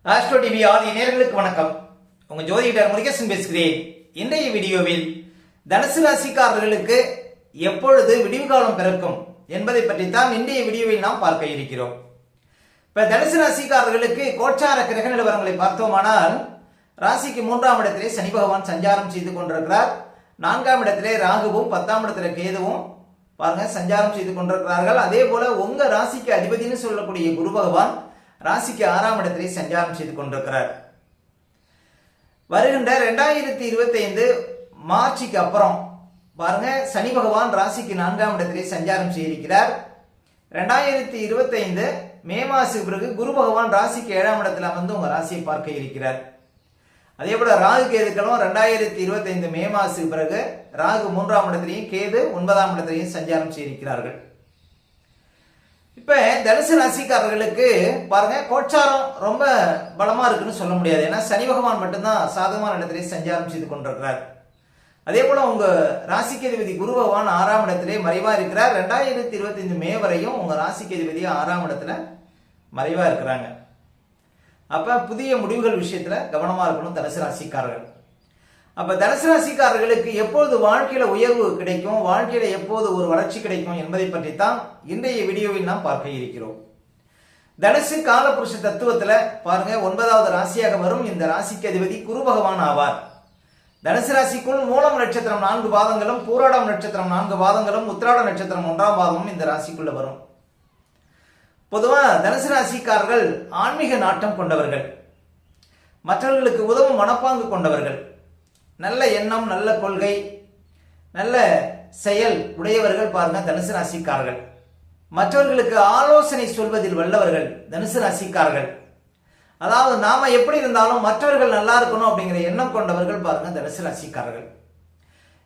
Astro TV ஆதி நேயர்களுக்கு வணக்கம். உங்க ஜோதிடர் முருகேசன் பேசுகிறேன். இன்றைய வீடியோவில் தனுசு ராசிக்காரர்களுக்கு எப்பொழுது விடிவு காலம் பிறக்கும் என்பதை பற்றித்தான் இன்றைய வீடியோவில் நாம் பார்க்க இருக்கிறோம். இப்ப தனுசு ராசிக்காரர்களுக்கு கோச்சார கிரக நிலவரங்களை பார்த்தோமானால், ராசிக்கு 3ஆம் இடத்திலே சனி பகவான் சஞ்சாரம் செய்து கொண்டிருக்கிறார். 4ஆம் இடத்திலே ராகுவும் 10ஆம் இடத்திலே கேதுவும் பாருங்க சஞ்சாரம் செய்து கொண்டிருக்கிறார்கள். அதே போல உங்க ராசிக்கு அதிபதினு சொல்லக்கூடிய குரு பகவான் ராசிக்கு 6ஆம் இடத்திலே சஞ்சாரம் செய்து கொண்டிருக்கிறார். வருகின்ற 2025 மார்ச்சுக்கு அப்புறம் பாருங்க சனி பகவான் ராசிக்கு 4ஆம் இடத்திலே சஞ்சாரம் செய்திருக்கிறார். 2025 மே மாசத்துக்கு பிறகு குரு பகவான் ராசிக்கு 7ஆம் இடத்துல வந்து உங்க ராசியை பார்க்க இருக்கிறார். அதே போல ராகு கேதுக்களும் 2025 மே மாசத்துக்கு பிறகு ராகு 3ஆம் இடத்திலையும் கேது 9ஆம் இடத்திலையும் சஞ்சாரம் செய்திருக்கிறார்கள். இப்ப தனுசு ராசிக்காரர்களுக்கு பாருங்க கோச்சாரம் ரொம்ப பலமா இருக்குன்னு சொல்ல முடியாது. ஏன்னா சனி பகவான் மட்டும்தான் சாதகமான இடத்திலே சஞ்சாரம் செய்து கொண்டிருக்கிறார். அதே போல உங்க ராசிக்கு அதிபதி குரு பகவான் 6ஆம் இடத்திலே மறைவா இருக்கிறார். 2025 மே வரையும் உங்க ராசிக்கு அதிபதி 6ஆம் இடத்துல மறைவா இருக்கிறாங்க. அப்ப புதிய முடிவுகள் விஷயத்துல கவனமா இருக்கணும் தனுசு ராசிக்காரர்கள். அப்ப தனுசு ராசிக்காரர்களுக்கு எப்போது வாழ்க்கையில உயர்வு கிடைக்கும், வாழ்க்கையில எப்போது ஒரு வளர்ச்சி கிடைக்கும் என்பதை பற்றி தான் இன்றைய வீடியோவில் நாம் பார்க்க இருக்கிறோம். தனுசு காலபுருஷ தத்துவத்துல பாருங்க 9வது ராசியாக வரும் இந்த ராசிக்கு அதிபதி குரு பகவான் ஆவார். தனுசு ராசிக்குள் மூலம் நட்சத்திரம் 4 பாதங்களும், பூராடம் நட்சத்திரம் 4 பாதங்களும், உத்திராட நட்சத்திரம் 1ஆம் பாதமும் இந்த ராசிக்குள்ள வரும். பொதுவா தனுசு ராசிக்காரர்கள் ஆன்மீக நாட்டம் கொண்டவர்கள், மற்றவர்களுக்கு உதவும் மனப்பாங்கு கொண்டவர்கள், நல்ல எண்ணம், நல்ல கொள்கை, நல்ல செயல் உடையவர்கள் பாருங்க தனுசு ராசிக்காரர்கள். மற்றவர்களுக்கு ஆலோசனை சொல்வதில் வல்லவர்கள் தனுசு ராசிக்காரர்கள். அதாவது நாம எப்படி இருந்தாலும் மற்றவர்கள் நல்லா இருக்கணும் அப்படிங்கிற எண்ணம் கொண்டவர்கள் பாருங்க தனுசு ராசிக்காரர்கள்.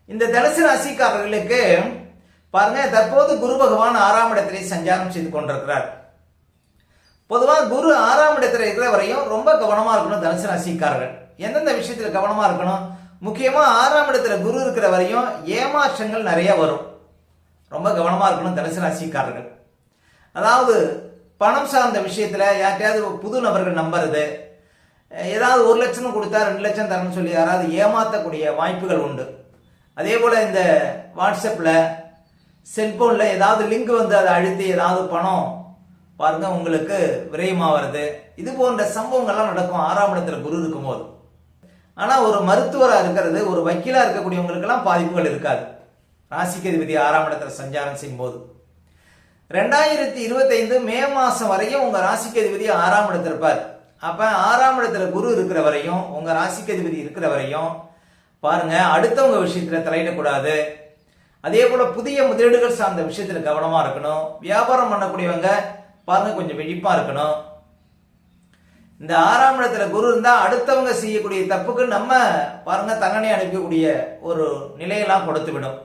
இந்த தனுசு ராசிக்காரர்களுக்கு பாருங்க தற்போது குரு பகவான் 6ஆம் இடத்திலே சஞ்சாரம் செய்து கொண்டிருக்கிறார். பொதுவாக குரு 6ஆம் இடத்துல இருக்கிற வரையும் ரொம்ப கவனமா இருக்கணும் தனுசு ராசிக்காரர்கள். எந்தெந்த விஷயத்துல கவனமா இருக்கணும்? முக்கியமா 6ஆம் இடத்துல குரு இருக்கிற வரையும் ஏமாற்றங்கள் நிறைய வரும். ரொம்ப கவனமா இருக்கணும் தனுசு ராசிக்காரர்கள். அதாவது பணம் சார்ந்த விஷயத்துல யார்ட்டையாவது புது நபர்கள் நம்புறது, ஏதாவது 1 லட்சம் கொடுத்தா 2 லட்சம் தரணும்னு சொல்லி யாராவது ஏமாற்றக்கூடிய வாய்ப்புகள் உண்டு. அதே போல இந்த வாட்ஸ்அப்ல செல்போன்ல ஏதாவது லிங்க் வந்து அதை அழுத்தி ஏதாவது பணம் பாருங்க உங்களுக்கு விரயமாவது, இது போன்ற சம்பவங்கள்லாம் நடக்கும் 6ஆம் இடத்துல குரு இருக்கும் போது. ஆனா ஒரு மருத்துவரா இருக்கிறது, ஒரு வக்கீலா இருக்கக்கூடியவங்களுக்கு எல்லாம் பாதிப்புகள் இருக்காது ராசிக்கு அதிபதி 6ஆம் இடத்துல சஞ்சாரம் செய்யும் போது. 2025 மே மாசம் வரையும் உங்க ராசிக்கு அதிபதி 6ஆம் இடத்துல இருப்பார். அப்ப 6ஆம் இடத்துல குரு இருக்கிற வரையும், உங்க ராசிக்கு அதிபதி இருக்கிற வரையும் பாருங்க அடுத்தவங்க விஷயத்துல தலையிடக்கூடாது. அதே போல புதிய முதலீடுகள் சார்ந்த விஷயத்துல கவனமா இருக்கணும். வியாபாரம் பண்ணக்கூடியவங்க பாருங்க கொஞ்சம் விழிப்பா இருக்கணும். இந்த 6ஆம் இடத்துல குரு இருந்தா அடுத்தவங்க செய்யக்கூடிய தப்புக்கு நம்ம பாருங்க தண்டனை அனுப்பக்கூடிய ஒரு நிலையெல்லாம் கொடுத்து விடும்.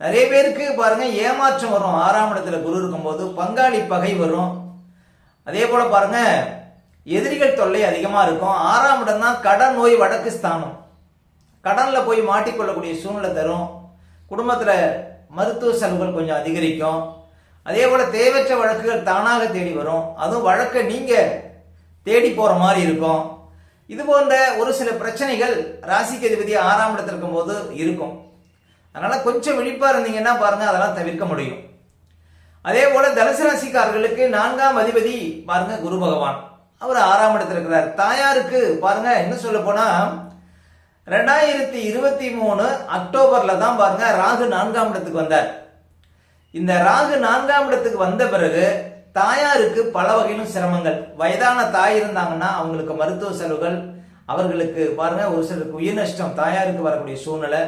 நிறைய பேருக்கு பாருங்க ஏமாற்றம் வரும் 6ஆம் இடத்துல குரு இருக்கும்போது, பங்காளி பகை வரும். அதே போல பாருங்க எதிரிகள் தொல்லை அதிகமா இருக்கும். 6ஆம் இடம் தான் கடன் நோய் வடக்கு ஸ்தானம். கடன்ல போய் மாட்டிக்கொள்ளக்கூடிய சூழ்நிலை தரும். குடும்பத்துல மருத்துவ செலவுகள் கொஞ்சம் அதிகரிக்கும். அதே போல தேவையற்ற வழக்குகள் தானாக தேடி வரும். அதுவும் வழக்கை நீங்க தேடி போற மாதிரி இருக்கும். இது போன்ற ஒரு சில பிரச்சனைகள் ராசிக்கு அதிபதி 6ஆம் இடத்துல இருக்கும் போது இருக்கும். அதனால கொஞ்சம் விழிப்பா இருந்தீங்கன்னா பாருங்க அதெல்லாம் தவிர்க்க முடியும். அதே போல தனுசு ராசிக்காரர்களுக்கு 4ஆம் அதிபதி பாருங்க குரு பகவான், அவர் 6ஆம் இடத்துல இருக்கிறார். தாயாருக்கு பாருங்க என்ன சொல்ல போனா 2023 அக்டோபர்ல தான் பாருங்க ராகு 4ஆம் இடத்துக்கு வந்தார். இந்த ராகு 4ஆம் இடத்துக்கு வந்த பிறகு தாயாருக்கு பல வகையிலும் சிரமங்கள். வயதான தாய் இருந்தாங்கன்னா அவங்களுக்கு மருத்துவ செலவுகள், அவர்களுக்கு பாருங்க ஒரு சிலருக்கு உயிர் நஷ்டம், தாயாருக்கு வரக்கூடிய சூழ்நிலை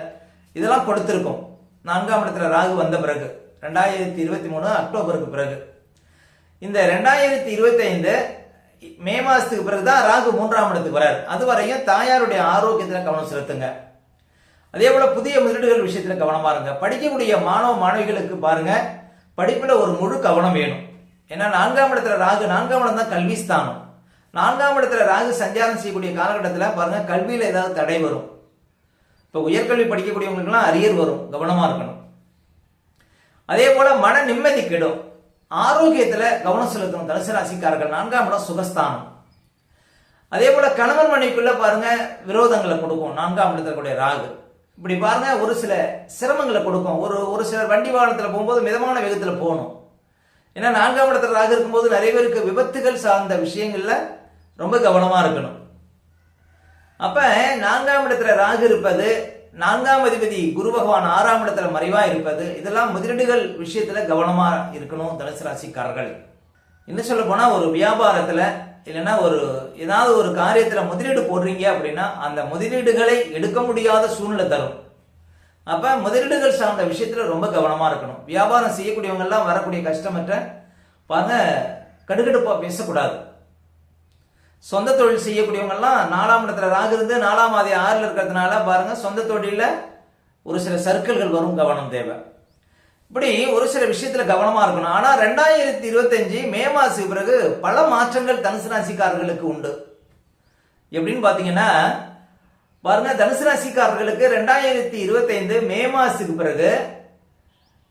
இதெல்லாம் கொடுத்திருக்கும் 4ஆம் இடத்துல ராகு வந்த பிறகு 2023 அக்டோபருக்கு பிறகு. இந்த 2025 மே மாசத்துக்கு பிறகுதான் ராகு 3ஆம் இடத்துக்கு வராரு. அதுவரையும் தாயாருடைய ஆரோக்கியத்துல கவனம் செலுத்துங்க. அதே போல புதிய முதலீடுகள் விஷயத்துல கவனமா இருங்க. படிக்கக்கூடிய மாணவ மாணவிகளுக்கு பாருங்க படிப்புல ஒரு முழு கவனம் வேணும். ஏன்னா 4ஆம் இடத்துல ராகு, 4ஆம் இடம் தான் கல்வி ஸ்தானம். 4ஆம் இடத்துல ராகு சஞ்சாரம் செய்யக்கூடிய காலகட்டத்தில் பாருங்க கல்வியில ஏதாவது தடை வரும். இப்ப உயர்கல்வி படிக்கக்கூடியவங்களுக்குலாம் அரியர் வரும், கவனமா இருக்கணும். அதே போல மன நிம்மதி கெடும். ஆரோக்கியத்துல கவனம் செலுத்தணும் தனுசு ராசிக்காரர்கள். 4ஆம் இடம் சுகஸ்தானம். அதே போல கணவன் மனைவிக்குள்ள பாருங்க விரோதங்களை கொடுக்கும் 4ஆம் இடத்துல கூடிய ராகு. இப்படி பாருங்க ஒரு சில சிரமங்களை கொடுக்கும். ஒரு சிலர் வண்டி வாகனத்தில் போகும்போது மிதமான வேகத்துல போகணும். ஏன்னா 4ஆம் இடத்துல ராகு இருக்கும்போது நிறைய பேருக்கு விபத்துகள் சார்ந்த விஷயங்கள்ல ரொம்ப கவனமா இருக்கணும். அப்ப 4ஆம் இடத்துல ராகு இருப்பது, 4ஆம் அதிபதி குரு பகவான் 6ஆம் இடத்துல மறைவா இருப்பது, இதெல்லாம் முதலீடுகள் விஷயத்துல கவனமா இருக்கணும் தனுசு ராசிக்காரர்கள். இன்னும் சொல்ல போனா ஒரு வியாபாரத்துல இல்லைன்னா ஏதாவது ஒரு காரியத்துல முதலீடு போடுறீங்க அப்படின்னா அந்த முதலீடுகளை எடுக்க முடியாத சூழ்நிலை தரும். அப்ப முதலீடுகள் சார்ந்த விஷயத்துல ரொம்ப கவனமா இருக்கணும். வியாபாரம் செய்யக்கூடியவங்க எல்லாம் வரக்கூடிய கஸ்டமர்கிட்ட பாருங்க கடுகடுப்பா பேசக்கூடாது. சொந்த தொழில் செய்யக்கூடியவங்க எல்லாம் 4ஆம் இடத்துல ராகு இருந்து 4ஆம் ஆதி 6ல் இருக்கிறதுனால பாருங்க சொந்த தொழில ஒரு சில சர்க்கிள்கள் வரும், கவனம் தேவை. இப்படி ஒரு சில விஷயத்துல கவனமா இருக்கணும். ஆனா 2025 மே மாசத்துக்கு பிறகு பல மாற்றங்கள் தனுசு ராசிக்காரர்களுக்கு உண்டு. எப்படின்னு பாத்தீங்கன்னா பாருங்க தனுசு ராசிக்காரர்களுக்கு 2025 மே மாசத்துக்கு பிறகு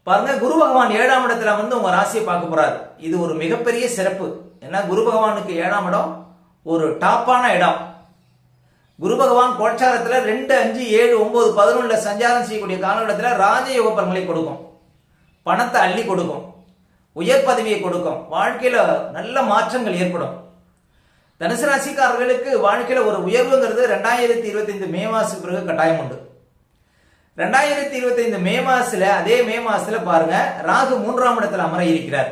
பாருங்க குரு பகவான் 7ஆம் இடத்துல வந்து உங்க ராசியை பார்க்க போறாரு. இது ஒரு மிகப்பெரிய சிறப்பு. ஏன்னா குரு பகவானுக்கு 7ஆம் இடம் ஒரு டாப்பான இடம். குரு பகவான் கோட்சாரத்துல 2, 5, 7, 9, 11 சஞ்சாரம் செய்யக்கூடிய காலகட்டத்தில் ராஜயோக பலன்களை கொடுக்கும், பணத்தை அள்ளி கொடுக்கும், உயர் பதவியை கொடுக்கும், வாழ்க்கையில நல்ல மாற்றங்கள் ஏற்படும். தனுசு ராசிக்காரர்களுக்கு வாழ்க்கையில ஒரு உயர்வுங்கிறது 2025 மே மாசத்துக்கு பிறகு கட்டாயம் உண்டு. 2025 மே மாசத்துல அதே மே மாசத்துல பாருங்க ராகு 3ஆம் இடத்துல அமர இருக்கிறார்.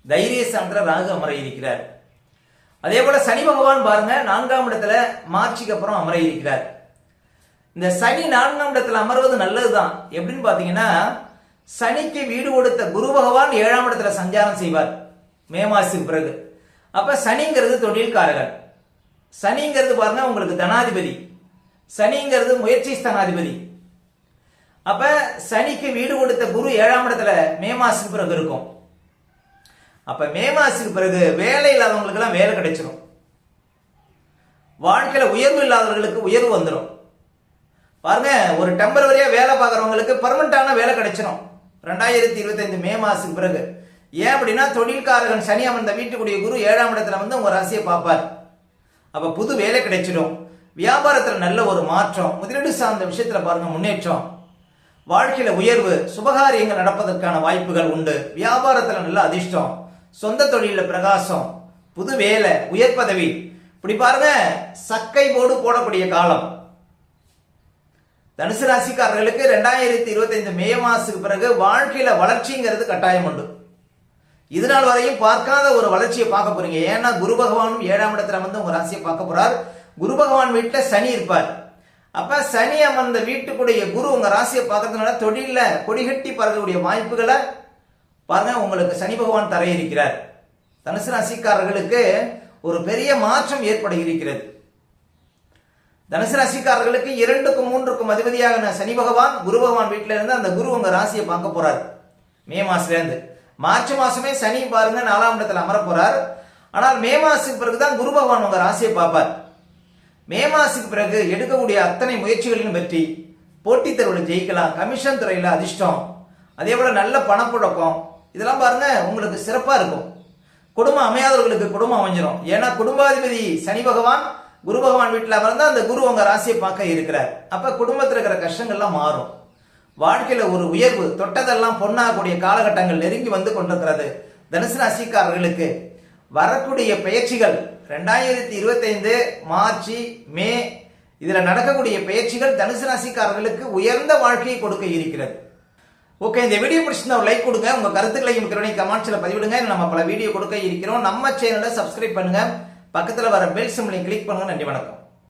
தைரியஸ்தானத்துல ராகு அமர இருக்கிறார். அதே போல சனி பகவான் பாருங்க 4ஆம் இடத்துல மார்ச்சுக்கு அப்புறம் அமர இருக்கிறார். இந்த சனி 4ஆம் இடத்துல அமர்வது நல்லதுதான். எப்படின்னு பாத்தீங்கன்னா சனிக்கு வீடு கொடுத்த குரு பகவான் 7ஆம் இடத்துல சஞ்சாரம் செய்வார் மே மாசத்துக்கு பிறகு. அப்ப சனிங்கிறது தொழில்காரகன், சனிங்கிறது பாருங்க உங்களுக்கு தனாதிபதி, சனிங்கிறது முயற்சி ஸ்தானாதிபதி. அப்ப சனிக்கு வீடு கொடுத்த குரு 7ஆம் இடத்துல மே மாசத்துக்கு பிறகு இருக்கும். அப்ப மே மாசத்துக்கு பிறகு வேலை இல்லாதவங்களுக்கு எல்லாம் வேலை கிடைச்சிடும். வாழ்க்கையில உயர்வு இல்லாதவர்களுக்கு உயர்வு வந்துடும். பாருங்க ஒரு டெம்பரவரியா வேலை பார்க்கறவங்களுக்கு பெர்மனண்டான வேலை கிடைச்சிடும் 2025 மே மாசத்துக்கு பிறகு. ஏன் அப்படின்னா தொழில்காரகன் சனி அமர்ந்த வீட்டுக்குரிய குரு 7ஆம் இடத்துல வந்து உங்க ராசியை பார்ப்பார். அப்ப புது வேலை கிடைச்சிடும். வியாபாரத்துல நல்ல ஒரு மாற்றம், முதலீடு சார்ந்த விஷயத்துல பாருங்க முன்னேற்றம், வாழ்க்கையில உயர்வு, சுபகாரியங்கள் நடப்பதற்கான வாய்ப்புகள் உண்டு. வியாபாரத்துல நல்ல அதிர்ஷ்டம், சொந்த தொழில பிரகாசம், புது வேலை, உயர் பதவி. இப்படி பாருங்க சக்கை போடு போடக்கூடிய காலம். தனுசு ராசிக்காரர்களுக்கு 2025 மே மாசத்துக்கு பிறகு வாழ்க்கையில வளர்ச்சிங்கிறது கட்டாயம் உண்டு. இது நாள் வரையும் பார்க்காத ஒரு வளர்ச்சியை பார்க்க போறீங்க. ஏன்னா குரு பகவானும் 7ஆம் இடத்துல வந்து உங்க ராசியை பார்க்க போறார். குரு பகவான் வீட்டுல சனி இருப்பார். அப்ப சனி அமர்ந்த வீட்டுக்குடைய குரு உங்க ராசியை பார்க்கறதுனால தொழில கொடிகட்டி பறக்கக்கூடிய வாய்ப்புகளை பாருங்க உங்களுக்கு சனி பகவான் தர இருக்கிறார். தனுசு ராசிக்காரர்களுக்கு ஒரு பெரிய மாற்றம் ஏற்பட இருக்கிறது. தனுசு ராசிக்காரர்களுக்கு 2க்கும் 3க்கும் அதிபதியாக சனி பகவான் குரு பகவான் வீட்டில இருந்து அந்த குரு உங்க ராசியை பார்க்க போறார் மே மாசத்துல இருந்து. மார்ச் மாசமே சனி பாருங்க 4ஆம் இடத்துல அமர போறார். ஆனால் மே மாசத்துக்கு பிறகுதான் குரு பகவான் உங்க ராசியை பார்ப்பார். மே மாசத்துக்கு பிறகு எடுக்கக்கூடிய அத்தனை முயற்சிகளிலும் வெற்றி, போட்டித் தேர்வில் ஜெயிக்கலாம், கமிஷன் துறையில அதிர்ஷ்டம், அதே போல நல்ல பணப்புழக்கம், இதெல்லாம் பாருங்க உங்களுக்கு சிறப்பா இருக்கும். குடும்பம் அமையாதவர்களுக்கு குடும்பம் அமைஞ்சிடும். ஏன்னா குடும்பாதிபதி சனி பகவான் குரு பகவான் வீட்டில் அமர்ந்தா அந்த குரு உங்க ராசியை பார்க்க இருக்கிறார். அப்ப குடும்பத்தில் இருக்கிற கஷ்டங்கள்லாம் மாறும். வாழ்க்கையில ஒரு உயர்வு, தொட்டதெல்லாம் பொன்னாகக்கூடிய காலகட்டங்கள் நெருங்கி வந்து கொண்டிருக்கிறது. தனுசு ராசிக்காரர்களுக்கு வரக்கூடிய பயிற்சிகள் 2025 மார்ச் மே இதுல நடக்கக்கூடிய பயிற்சிகள் தனுசு ராசிக்காரர்களுக்கு உயர்ந்த வாழ்க்கையை கொடுக்க இருக்கிறது. ஓகே, இந்த வீடியோ பிடிச்சிருந்தா ஒரு லைக் கொடுங்க. உங்க கருத்துக்களையும் கமெண்ட்ஸ்ல பதிவிடுங்க. நம்ம பல வீடியோ கொடுக்க இருக்கிறோம். நம்ம சேனலை சப்ஸ்கிரைப் பண்ணுங்க. பக்கத்துல வர பெல் சிம்பலை கிளிக் பண்ணுங்க. நன்றி, வணக்கம்.